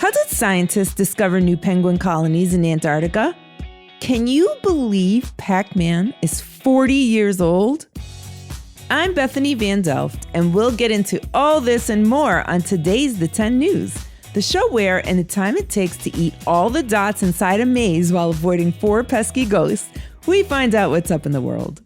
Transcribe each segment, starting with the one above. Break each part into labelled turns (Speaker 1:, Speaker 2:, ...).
Speaker 1: How did scientists discover new penguin colonies in Antarctica? Can you believe Pac-Man is 40 years old? I'm Bethany Van Delft, and we'll get into all this and more on today's The 10 News, the show where, in the time it takes to eat all the dots inside a maze while avoiding 4 pesky ghosts, we find out what's up in the world.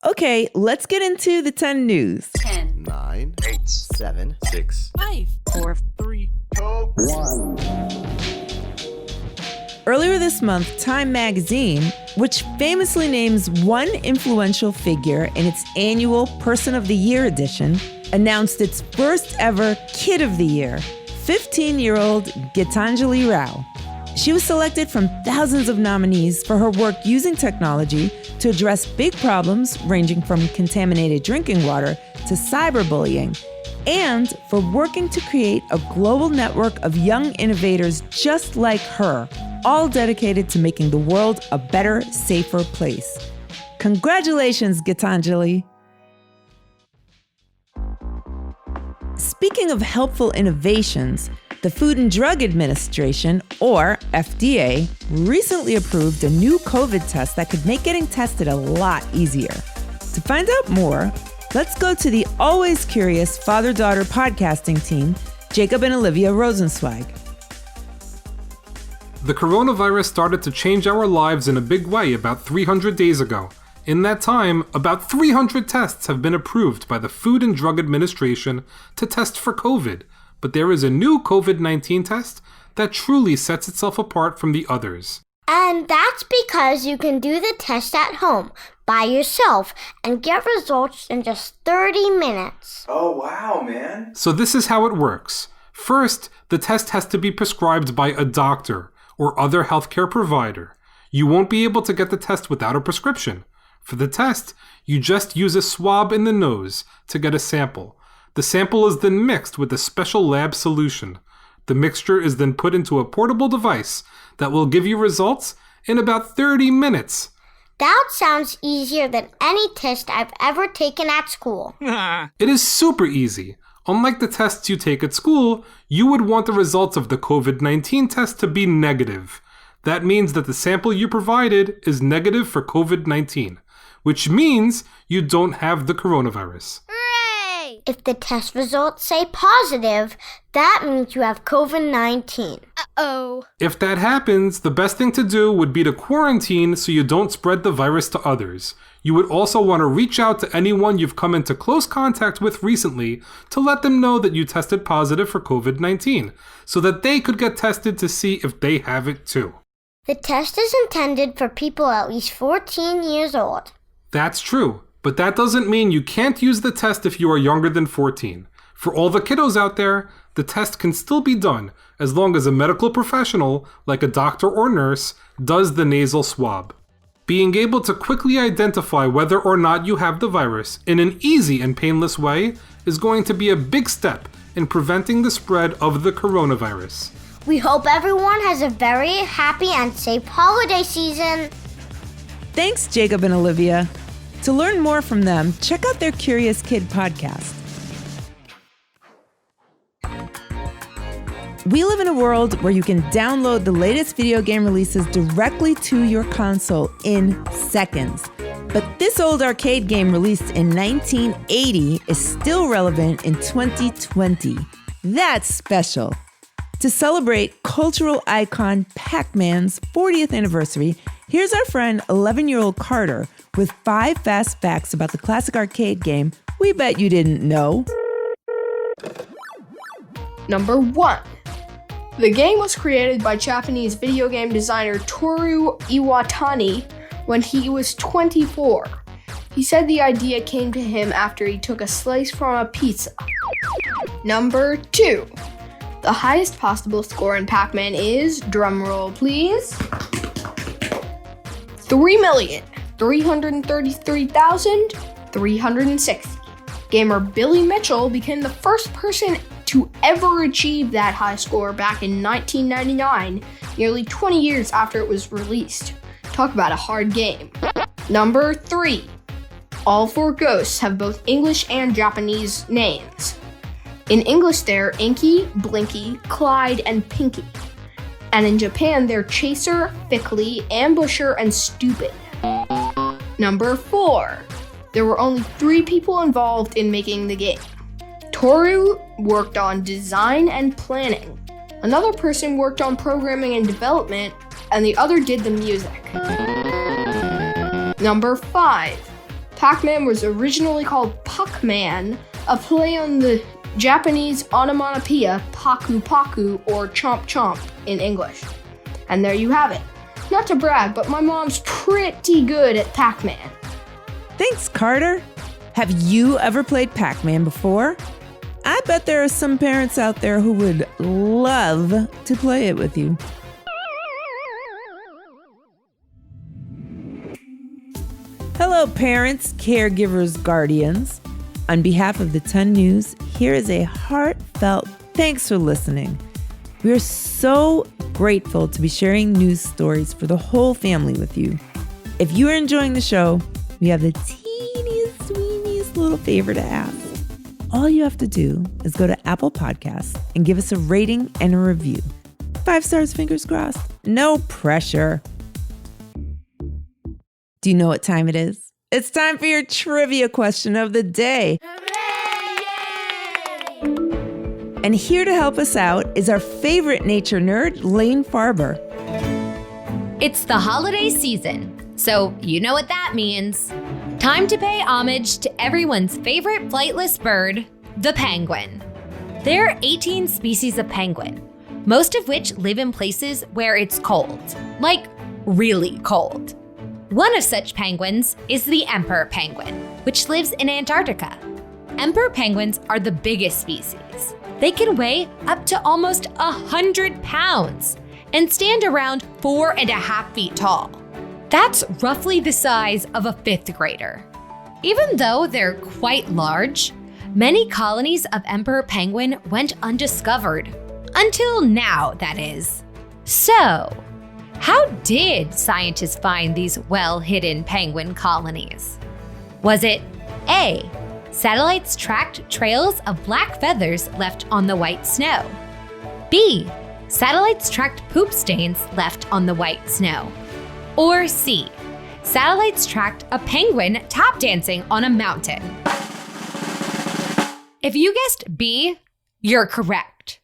Speaker 1: Okay, let's get into the 10 News.
Speaker 2: 10,
Speaker 3: 9,
Speaker 2: 8,
Speaker 3: 7,
Speaker 2: 6,
Speaker 4: 5,
Speaker 2: 4, 3, 2,
Speaker 3: 1.
Speaker 1: Earlier this month, Time magazine, which famously names one influential figure in its annual Person of the Year edition, announced its first ever Kid of the Year, 15-year-old Gitanjali Rao. She was selected from thousands of nominees for her work using technology to address big problems ranging from contaminated drinking water to cyberbullying, and for working to create a global network of young innovators just like her, all dedicated to making the world a better, safer place. Congratulations, Gitanjali! Speaking of helpful innovations, the Food and Drug Administration, or FDA, recently approved a new COVID test that could make getting tested a lot easier. To find out more, let's go to the always curious father-daughter podcasting team, Jacob and Olivia Rosenzweig.
Speaker 5: The coronavirus started to change our lives in a big way about 300 days ago. In that time, about 300 tests have been approved by the Food and Drug Administration to test for COVID. But there is a new COVID-19 test that truly sets itself apart from the others.
Speaker 6: And that's because you can do the test at home by yourself and get results in just 30 minutes.
Speaker 7: Oh, wow, man.
Speaker 5: So this is how it works. First, the test has to be prescribed by a doctor or other healthcare provider. You won't be able to get the test without a prescription. For the test, you just use a swab in the nose to get a sample. The sample is then mixed with a special lab solution. The mixture is then put into a portable device that will give you results in about 30 minutes.
Speaker 6: That sounds easier than any test I've ever taken at school.
Speaker 5: It is super easy. Unlike the tests you take at school, you would want the results of the COVID-19 test to be negative. That means that the sample you provided is negative for COVID-19, which means you don't have the coronavirus.
Speaker 6: Hooray! If the test results say positive, that means you have COVID-19. Uh-oh.
Speaker 5: If that happens, the best thing to do would be to quarantine so you don't spread the virus to others. You would also want to reach out to anyone you've come into close contact with recently to let them know that you tested positive for COVID-19, so that they could get tested to see if they have it too.
Speaker 6: The test is intended for people at least 14 years old.
Speaker 5: That's true, but that doesn't mean you can't use the test if you are younger than 14. For all the kiddos out there, the test can still be done as long as a medical professional, like a doctor or nurse, does the nasal swab. Being able to quickly identify whether or not you have the virus in an easy and painless way is going to be a big step in preventing the spread of the coronavirus.
Speaker 6: We hope everyone has a very happy and safe holiday season.
Speaker 1: Thanks, Jacob and Olivia. To learn more from them, check out their Curious Kid podcast. We live in a world where you can download the latest video game releases directly to your console in seconds. But this old arcade game released in 1980 is still relevant in 2020. That's special. To celebrate cultural icon Pac-Man's 40th anniversary, here's our friend 11-year-old Carter with 5 fast facts about the classic arcade game we bet you didn't know.
Speaker 4: Number 1. The game was created by Japanese video game designer Toru Iwatani when he was 24. He said the idea came to him after he took a slice from a pizza. Number 2. The highest possible score in Pac-Man is, drumroll please, 3,333,360. Gamer Billy Mitchell became the first person to ever achieve that high score back in 1999, nearly 20 years after it was released. Talk about a hard game. Number 3. All 4 ghosts have both English and Japanese names. In English, they're Inky, Blinky, Clyde, and Pinky. And in Japan, they're Chaser, Fickley, Ambusher, and Stupid. Number 4. There were only 3 people involved in making the game. Toru worked on design and planning. Another person worked on programming and development, and the other did the music. Number 5. Pac-Man was originally called Puck-Man, a play on the Japanese onomatopoeia Paku Paku or Chomp Chomp in English. And there you have it. Not to brag, but my mom's pretty good at Pac-Man.
Speaker 1: Thanks, Carter. Have you ever played Pac-Man before? I bet there are some parents out there who would love to play it with you. Hello, parents, caregivers, guardians. On behalf of the 10 News, here is a heartfelt thanks for listening. We are so grateful to be sharing news stories for the whole family with you. If you are enjoying the show, we have the teeniest, weeniest little favor to ask. All you have to do is go to Apple Podcasts and give us a rating and a review. 5 stars, fingers crossed. No pressure. Do you know what time it is? It's time for your trivia question of the day. And here to help us out is our favorite nature nerd, Lane Farber.
Speaker 2: It's the holiday season, so you know what that means. Time to pay homage to everyone's favorite flightless bird, the penguin. There are 18 species of penguin, most of which live in places where it's cold, like really cold. One of such penguins is the emperor penguin, which lives in Antarctica. Emperor penguins are the biggest species. They can weigh up to almost 100 pounds and stand around 4.5 feet tall. That's roughly the size of a 5th grader. Even though they're quite large, many colonies of emperor penguin went undiscovered. Until now, that is. So, how did scientists find these well-hidden penguin colonies? Was it A, satellites tracked trails of black feathers left on the white snow? B, satellites tracked poop stains left on the white snow? Or C, satellites tracked a penguin tap dancing on a mountain? If you guessed B, you're correct.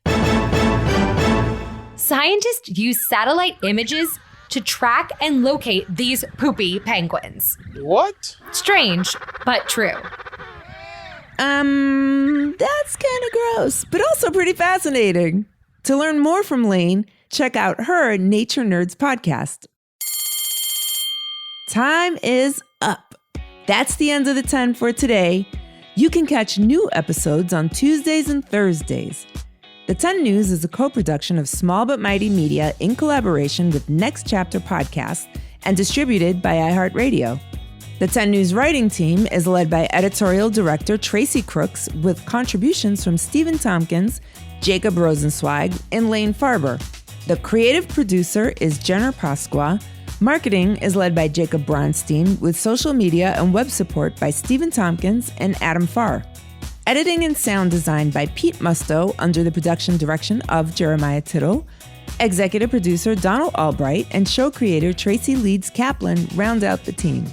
Speaker 2: Scientists use satellite images to track and locate these poopy penguins.
Speaker 3: What?
Speaker 2: Strange, but true.
Speaker 1: That's kind of gross, but also pretty fascinating. To learn more from Lane, check out her Nature Nerds podcast. Time is up. That's the end of the 10 for today. You can catch new episodes on Tuesdays and Thursdays. The 10 News is a co-production of Small But Mighty Media in collaboration with Next Chapter Podcast and distributed by iHeartRadio. The 10 News writing team is led by editorial director Tracy Crooks with contributions from Stephen Tompkins, Jacob Rosenzweig, and Lane Farber. The creative producer is Jenner Pasqua. Marketing is led by Jacob Bronstein with social media and web support by Stephen Tompkins and Adam Farr. Editing and sound design by Pete Musto under the production direction of Jeremiah Tittle. Executive producer Donald Albright and show creator Tracy Leeds Kaplan round out the team.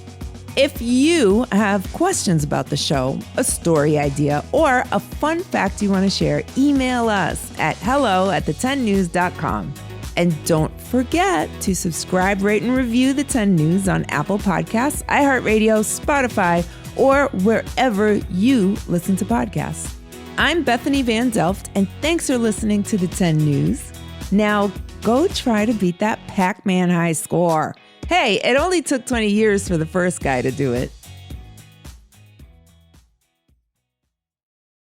Speaker 1: If you have questions about the show, a story idea, or a fun fact you want to share, email us at hello@the10news.com. And don't forget to subscribe, rate, and review the 10 News on Apple Podcasts, iHeartRadio, Spotify, or wherever you listen to podcasts. I'm Bethany Van Delft, and thanks for listening to the 10 News. Now, go try to beat that Pac-Man high score. Hey, it only took 20 years for the first guy to do it.